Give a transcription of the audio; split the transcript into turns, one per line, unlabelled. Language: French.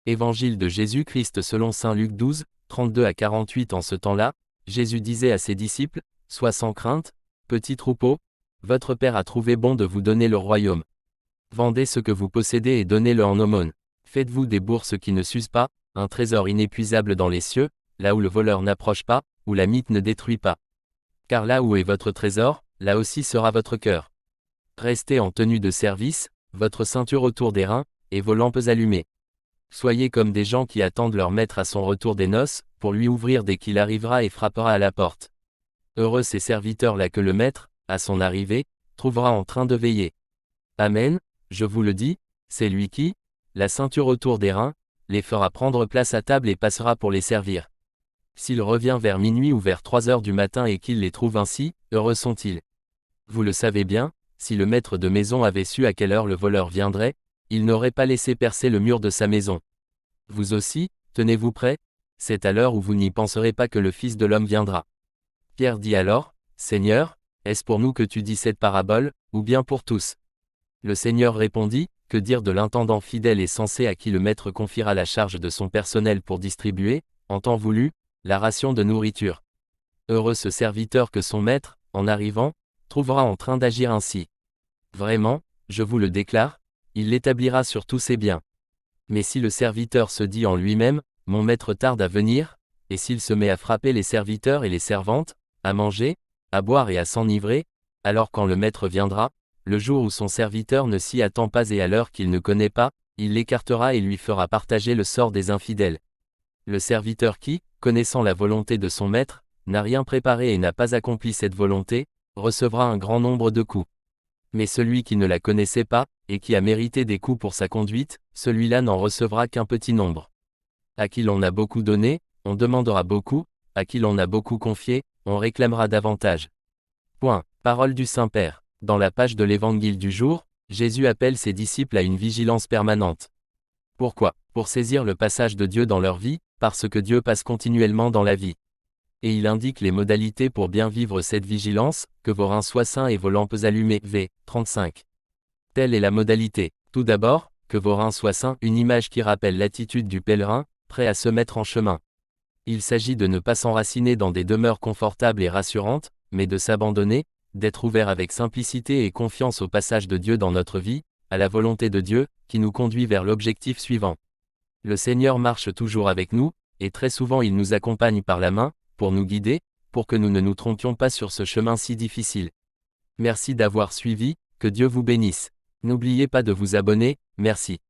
Évangile de Jésus-Christ selon saint Luc 12, 32 à 48. En ce temps-là, Jésus disait à ses disciples, « Sois sans crainte, petits troupeaux, votre Père a trouvé bon de vous donner le royaume. Vendez ce que vous possédez et donnez-le en aumône. Faites-vous des bourses qui ne s'usent pas, un trésor inépuisable dans les cieux, là où le voleur n'approche pas, où la mythe ne détruit pas. Car là où est votre trésor, là aussi sera votre cœur. Restez en tenue de service, votre ceinture autour des reins, et vos lampes allumées. Soyez comme des gens qui attendent leur maître à son retour des noces, pour lui ouvrir dès qu'il arrivera et frappera à la porte. Heureux ces serviteurs-là que le maître, à son arrivée, trouvera en train de veiller. Amen, je vous le dis, c'est lui qui, la ceinture autour des reins, les fera prendre place à table et passera pour les servir. S'il revient vers minuit ou vers 3 heures du matin et qu'il les trouve ainsi, heureux sont-ils. Vous le savez bien, si le maître de maison avait su à quelle heure le voleur viendrait, il n'aurait pas laissé percer le mur de sa maison. Vous aussi, tenez-vous prêts, c'est à l'heure où vous n'y penserez pas que le Fils de l'homme viendra. Pierre dit alors, « Seigneur, est-ce pour nous que tu dis cette parabole, ou bien pour tous ?» Le Seigneur répondit, « Que dire de l'intendant fidèle et sensé à qui le maître confiera la charge de son personnel pour distribuer, en temps voulu, la ration de nourriture. Heureux ce serviteur que son maître, en arrivant, trouvera en train d'agir ainsi. Vraiment, je vous le déclare, il l'établira sur tous ses biens. Mais si le serviteur se dit en lui-même, mon maître tarde à venir, et s'il se met à frapper les serviteurs et les servantes, à manger, à boire et à s'enivrer, alors quand le maître viendra, le jour où son serviteur ne s'y attend pas et à l'heure qu'il ne connaît pas, il l'écartera et lui fera partager le sort des infidèles. Le serviteur qui, connaissant la volonté de son maître, n'a rien préparé et n'a pas accompli cette volonté, recevra un grand nombre de coups. Mais celui qui ne la connaissait pas, et qui a mérité des coups pour sa conduite, celui-là n'en recevra qu'un petit nombre. À qui l'on a beaucoup donné, on demandera beaucoup, à qui l'on a beaucoup confié, on réclamera davantage. Parole du Saint-Père. Dans la page de l'Évangile du jour, Jésus appelle ses disciples à une vigilance permanente. Pourquoi ? Pour saisir le passage de Dieu dans leur vie, parce que Dieu passe continuellement dans la vie. Et il indique les modalités pour bien vivre cette vigilance, que vos reins soient sains et vos lampes allumées. V. 35. Telle est la modalité. Tout d'abord, que vos reins soient sains, une image qui rappelle l'attitude du pèlerin, prêt à se mettre en chemin. Il s'agit de ne pas s'enraciner dans des demeures confortables et rassurantes, mais de s'abandonner, d'être ouvert avec simplicité et confiance au passage de Dieu dans notre vie, à la volonté de Dieu, qui nous conduit vers l'objectif suivant. Le Seigneur marche toujours avec nous, et très souvent il nous accompagne par la main, pour nous guider, pour que nous ne nous trompions pas sur ce chemin si difficile. Merci d'avoir suivi, que Dieu vous bénisse. N'oubliez pas de vous abonner, merci.